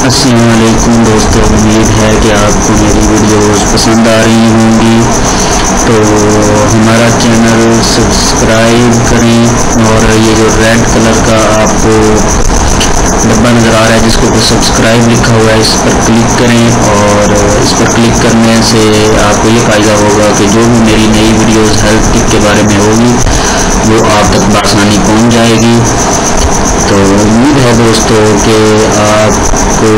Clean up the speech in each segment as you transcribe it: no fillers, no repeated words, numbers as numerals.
अस्सलाम वालेकुम दोस्तों, उम्मीद है कि आपको मेरी वीडियोस पसंद आ रही होंगी। तो हमारा चैनल सब्सक्राइब करें और ये जो रेड कलर का आपको डब्बा नज़र आ रहा है जिसके ऊपर सब्सक्राइब लिखा हुआ है, इस पर क्लिक करें। और इस पर क्लिक करने से आपको ये फ़ायदा होगा कि जो भी मेरी नई वीडियोस हेल्थ टिप के बारे में होगी वो आप तक बआसानी पहुंच जाएगी। तो उम्मीद है दोस्तों कि आपको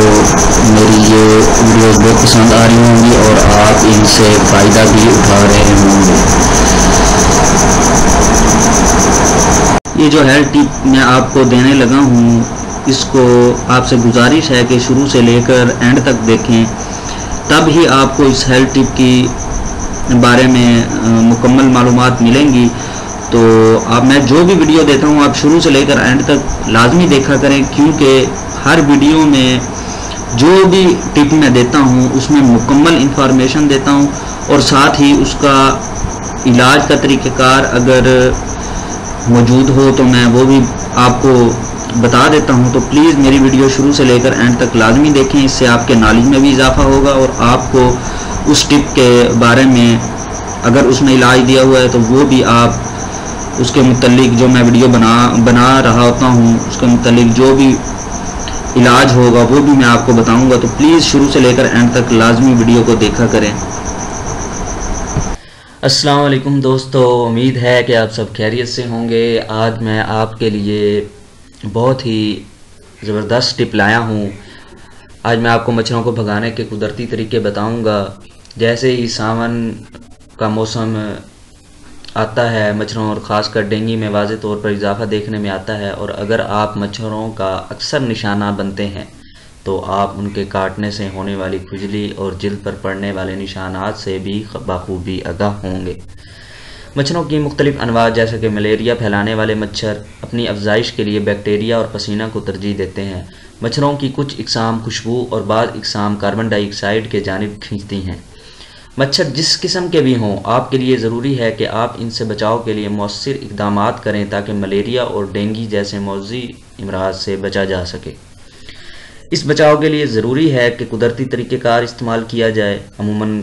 मेरी ये वीडियोस बहुत पसंद आ रही होंगी और आप इनसे फ़ायदा भी उठा रहे होंगे। ये जो हेल्थ टिप मैं आपको देने लगा हूँ, इसको आपसे गुजारिश है कि शुरू से लेकर एंड तक देखें, तब ही आपको इस हेल्थ टिप की बारे में मुकम्मल मालूमात मिलेंगी। तो आप मैं जो भी वीडियो देता हूँ आप शुरू से लेकर एंड तक लाजमी देखा करें, क्योंकि हर वीडियो में जो भी टिप मैं देता हूँ उसमें मुकम्मल इंफॉर्मेशन देता हूँ और साथ ही उसका इलाज का तरीक़ाकार अगर मौजूद हो तो मैं वो भी आपको बता देता हूँ। तो प्लीज़ मेरी वीडियो शुरू से लेकर एंड तक लाजमी देखें, इससे आपके नॉलेज में भी इजाफा होगा और आपको उस टिप के बारे में अगर उसमें इलाज दिया हुआ है तो वो भी आप उसके मुतल्लिक जो मैं वीडियो बना रहा होता हूँ उसके मुतल्लिक जो भी इलाज होगा वो भी मैं आपको बताऊँगा। तो प्लीज़ शुरू से लेकर एंड तक लाजमी वीडियो को देखा करें। अस्सलाम वालेकुम दोस्तों, उम्मीद है कि आप सब खैरियत से होंगे। आज मैं आपके लिए बहुत ही ज़बरदस्त टिप लाया हूँ। आज मैं आपको मच्छरों को भगाने के कुदरती तरीके बताऊँगा। जैसे ही सावन का मौसम आता है, मच्छरों और ख़ासकर डेंगू में वाज़े तौर पर इजाफा देखने में आता है और अगर आप मच्छरों का अक्सर निशाना बनते हैं तो आप उनके काटने से होने वाली खुजली और जिल्द पर पड़ने वाले निशानात से भी बखूबी आगाह होंगे। मच्छरों की मुख्तलिफ अनवा जैसे कि मलेरिया फैलाने वाले मच्छर अपनी अफजाइश के लिए बैक्टीरिया और पसीना को तरजीह देते हैं। मच्छरों की कुछ इकसाम खुशबू और बाद इकसाम कार्बन डाइऑक्साइड के जानिब खींचती हैं। मच्छर जिस किस्म के भी हों, आपके लिए ज़रूरी है कि आप इनसे बचाव के लिए मौसर इक़दामात करें ताकि मलेरिया और डेंगू जैसे मौजी अमराज से बचा जा सके। इस बचाव के लिए ज़रूरी है कि कुदरती तरीक़ेकार इस्तेमाल किया जाए। अमूमन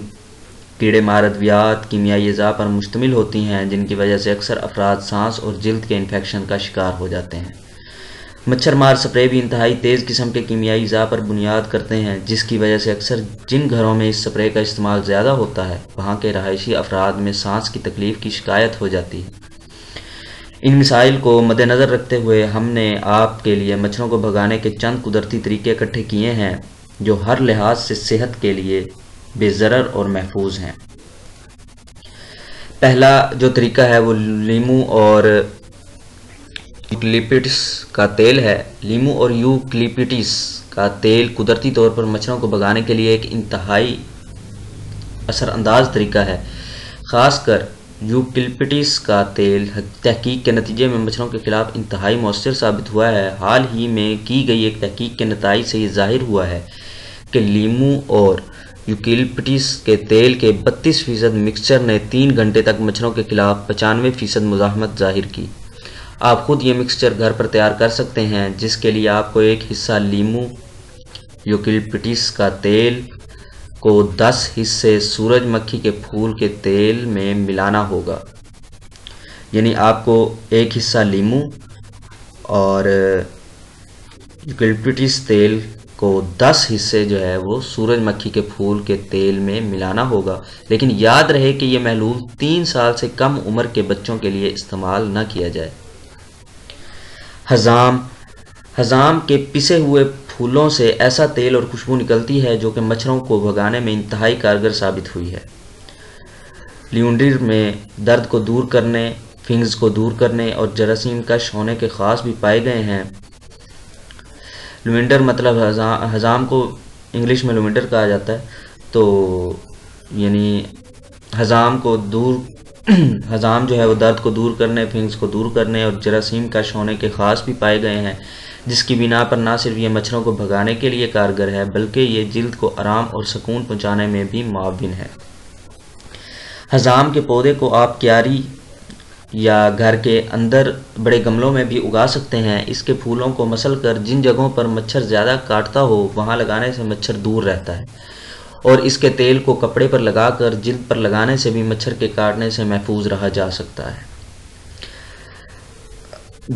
कीड़े मार अद्वियात कीमियाई अज़ा पर मुश्तमिल होती हैं जिनकी वजह से अक्सर अफराद सांस और जिल्द के इन्फेक्शन का शिकार हो जाते हैं। मच्छर मार स्प्रे भी इंतहाई तेज़ किस्म के कीमियाई अज़ा पर बुनियाद करते हैं जिसकी वजह से अक्सर जिन घरों में इस स्प्रे का इस्तेमाल ज़्यादा होता है वहाँ के रहायशी अफराद में सांस की तकलीफ़ की शिकायत हो जाती है। इन मिसाइल को मद्देनज़र रखते हुए हमने आपके लिए मच्छरों को भगाने के चंद कुदरती तरीके इकट्ठे किए हैं जो हर लिहाज से सेहत के लिए बेज़रर और महफूज हैं। पहला जो तरीका है वो लीमू और यूकलिप्टिस का तेल है। लीमू और यूकलिप्टिस का तेल कुदरती तौर पर मच्छरों को भगाने के लिए एक इंतहाई असरअंदाज तरीका है। ख़ासकर यूकलिप्टिस का तेल तहकीक के नतीजे में मच्छरों के खिलाफ इंतहाई मौसर साबित हुआ है। हाल ही में की गई एक तहकीक के नतीजे से ये ज़ाहिर हुआ है कि लीमू और यूकलिप्टिस के तेल के 32% मिक्सचर ने 3 घंटे तक मच्छरों के खिलाफ 95% मुज़ाहमत ज़ाहिर की। आप खुद ये मिक्सचर घर पर तैयार कर सकते हैं, जिसके लिए आपको एक हिस्सा लीमू यूकलिप्टिस का तेल को 10 हिस्से सूरजमुखी के फूल के तेल में मिलाना होगा। यानी आपको एक हिस्सा लीमू और यूकलिप्टिस तेल को 10 हिस्से जो है वो सूरजमुखी के फूल के तेल में मिलाना होगा। लेकिन याद रहे कि यह महलूल 3 साल से कम उम्र के बच्चों के लिए इस्तेमाल न किया जाए। हजाम के पिसे हुए फूलों से ऐसा तेल और खुशबू निकलती है जो कि मच्छरों को भगाने में इंतहाई कारगर साबित हुई है। ल्यूंडर में दर्द को दूर करने, फिंग्स को दूर करने और जरासीम कश होने के ख़ास भी पाए गए हैं। लुवेंडर मतलब हजाम को इंग्लिश में लुवेंडर कहा जाता है। तो यानी हजाम जो है वो दर्द को दूर करने, फिंग्स को दूर करने और जरासीम कश होने के ख़ास भी पाए गए हैं, जिसकी बिना पर ना सिर्फ ये मच्छरों को भगाने के लिए कारगर है बल्कि ये जिल्द को आराम और सुकून पहुंचाने में भी मुआविन है। हजाम के पौधे को आप क्यारी یا گھر کے اندر بڑے گملوں میں بھی اگا سکتے ہیں۔ اس کے پھولوں کو مسل کر جن جگہوں پر مچھر زیادہ کاٹتا ہو وہاں لگانے سے مچھر دور رہتا ہے، اور اس کے تیل کو کپڑے پر لگا کر جلد پر لگانے سے بھی مچھر کے کاٹنے سے محفوظ رہا جا سکتا ہے۔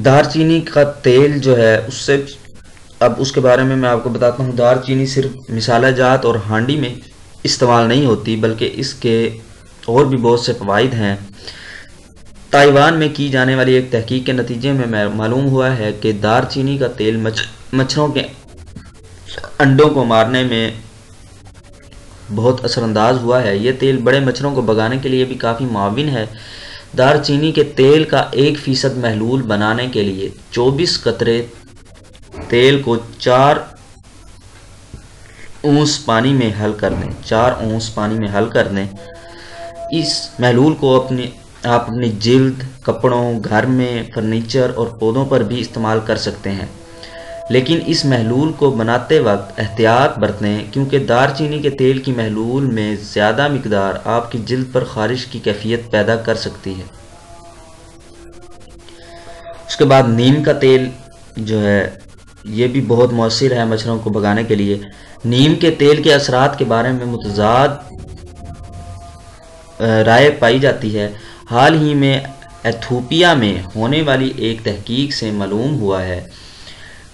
دار چینی کا تیل جو ہے اس کے بارے میں آپ کو بتاتا ہوں۔ دار چینی صرف مسالہ جات اور ہانڈی میں استعمال نہیں ہوتی بلکہ اس کے اور بھی بہت سے فوائد ہیں۔ تائیوان میں کی جانے والی ایک تحقیق کے نتیجے میں معلوم ہوا ہے کہ دار چینی کا تیل مچھروں کے انڈوں کو مارنے میں بہت اثر انداز ہوا ہے۔ یہ تیل بڑے مچھروں کو بھگانے کے لیے بھی کافی معاون ہے۔ دار چینی کے تیل کا 1% محلول بنانے کے لیے 24 قطرے تیل کو 4 اونس پانی میں حل کر دیں۔ اس محلول کو آپ اپنی جلد، کپڑوں، گھر میں فرنیچر اور پودوں پر بھی استعمال کر سکتے ہیں، لیکن اس محلول کو بناتے وقت احتیاط برتیں کیونکہ دار چینی کے تیل کی محلول میں زیادہ مقدار آپ کی جلد پر خارش کی کیفیت پیدا کر سکتی ہے۔ اس کے بعد نیم کا تیل جو ہے یہ بھی بہت مؤثر ہے مچھروں کو بھگانے کے لیے۔ نیم کے تیل کے اثرات کے بارے میں متضاد رائے پائی جاتی ہے۔ حال ہی میں ایتھوپیا میں ہونے والی ایک تحقیق سے معلوم ہوا ہے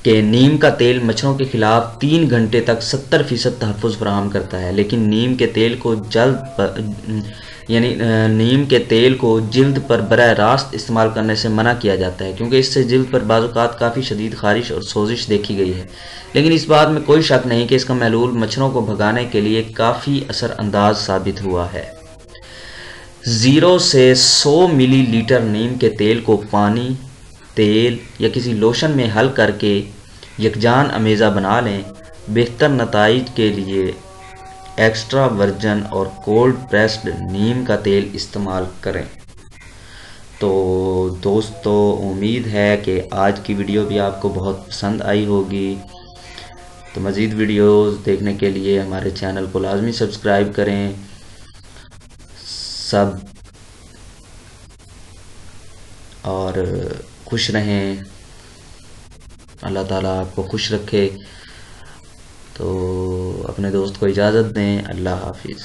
کہ نیم کا تیل مچھروں کے خلاف 3 گھنٹے تک 70% تحفظ فراہم کرتا ہے، لیکن نیم کے تیل کو جلد پر براہ راست استعمال کرنے سے منع کیا جاتا ہے کیونکہ اس سے جلد پر بعض اوقات کافی شدید خارش اور سوزش دیکھی گئی ہے، لیکن اس بات میں کوئی شک نہیں کہ اس کا محلول مچھروں کو بھگانے کے لیے کافی اثر انداز ثابت ہوا ہے۔ 0 سے 100 ملی لیٹر نیم کے تیل کو پانی، تیل یا کسی لوشن میں حل کر کے یکجان امیزہ بنا لیں۔ بہتر نتائج کے لیے ایکسٹرا ورجن اور کولڈ پریسڈ نیم کا تیل استعمال کریں۔ تو دوستو، امید ہے کہ آج کی ویڈیو بھی آپ کو بہت پسند آئی ہوگی۔ تو مزید ویڈیوز دیکھنے کے لیے ہمارے چینل کو لازمی سبسکرائب کریں۔ اور خوش رہیں، اللہ تعالیٰ آپ کو خوش رکھے۔ تو اپنے دوست کو اجازت دیں، اللہ حافظ۔